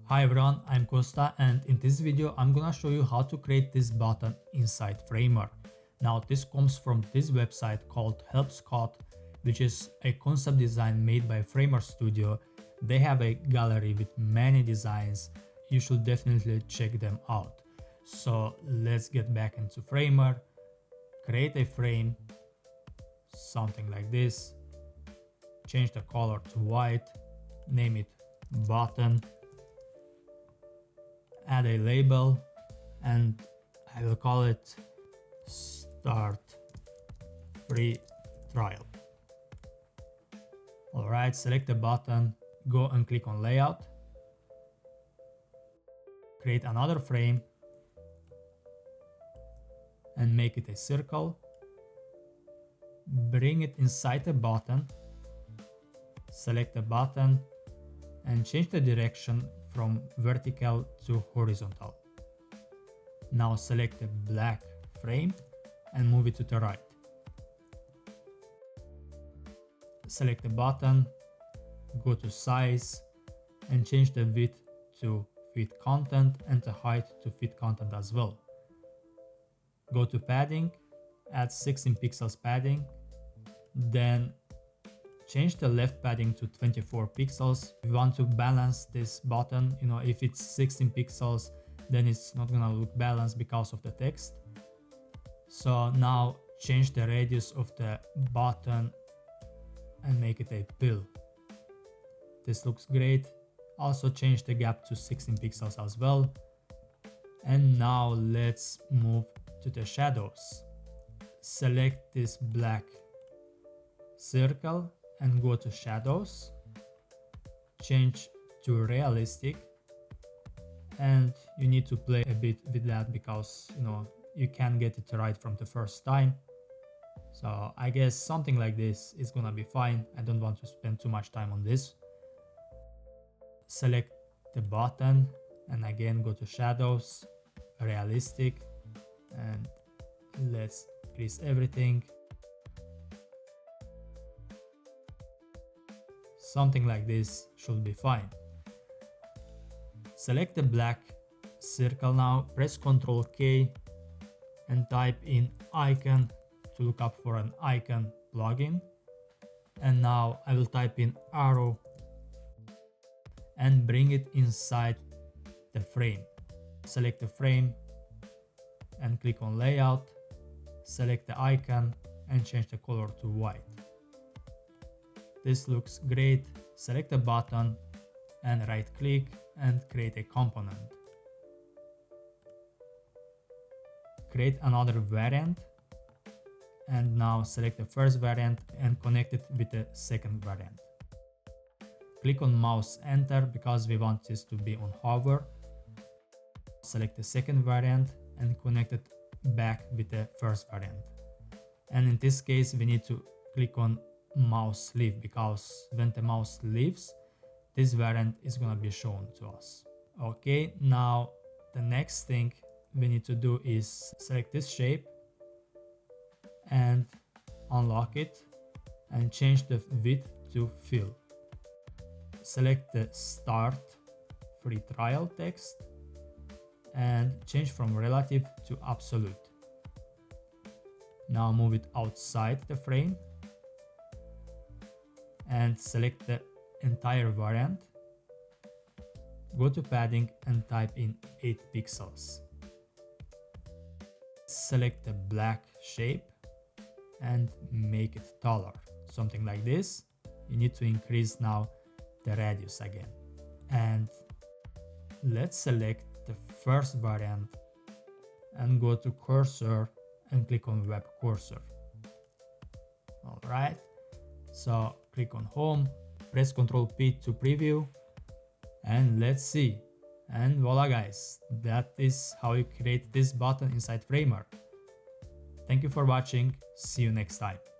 Hi everyone, I'm Costa, and in this video I'm gonna show you how to create this button inside Framer. Now this comes from this website called HelpScott, which is a concept design made by Framer Studio. They have a gallery with many designs. You should definitely check them out. So let's get back into Framer, create a frame, something like this, change the color to white, name it button, add a label, and I will call it start free trial. Alright, select the button, go and click on layout, create another frame and make it a circle, bring it inside the button, select the button and change the direction from vertical to horizontal. Now select the black frame and move it to the right. Select the button, go to size and change the width to fit content and the height to fit content as well. Go to padding, add 16 pixels padding, then change the left padding to 24 pixels. If you want to balance this button, if it's 16 pixels, then it's not gonna look balanced because of the text. So now change the radius of the button and make it a pill. This looks great. Also change the gap to 16 pixels as well. And now let's move to the shadows. Select this black circle and go to shadows, change to realistic, and you need to play a bit with that because you can't get it right from the first time. So I guess something like this is gonna be fine. I don't want to spend too much time on this. Select the button and again go to shadows, realistic, and let's increase everything. Something like this should be fine. Select the black circle now, press Ctrl K and type in icon to look up for an icon plugin. And now I will type in arrow and bring it inside the frame. Select the frame and click on layout, select the icon and change the color to white. This looks great. Select the button and right click and create a component. Create another variant and now select the first variant and connect it with the second variant. Click on mouse enter because we want this to be on hover. Select the second variant and connect it back with the first variant. And in this case we need to click on mouse leave because when the mouse leaves, this variant is gonna be shown to us. Okay, now the next thing we need to do is select this shape and unlock it and change the width to fill. Select the start free trial text and change from relative to absolute. Now move it outside the frame and select the entire variant. Go to padding and type in 8 pixels. Select the black shape and make it taller, something like this. You need to increase now the radius again. And let's select the first variant and go to cursor and click on web cursor. Alright, so click on home, press Ctrl P to preview, and let's see. And voila guys, that is how you create this button inside Framer. Thank you for watching, see you next time.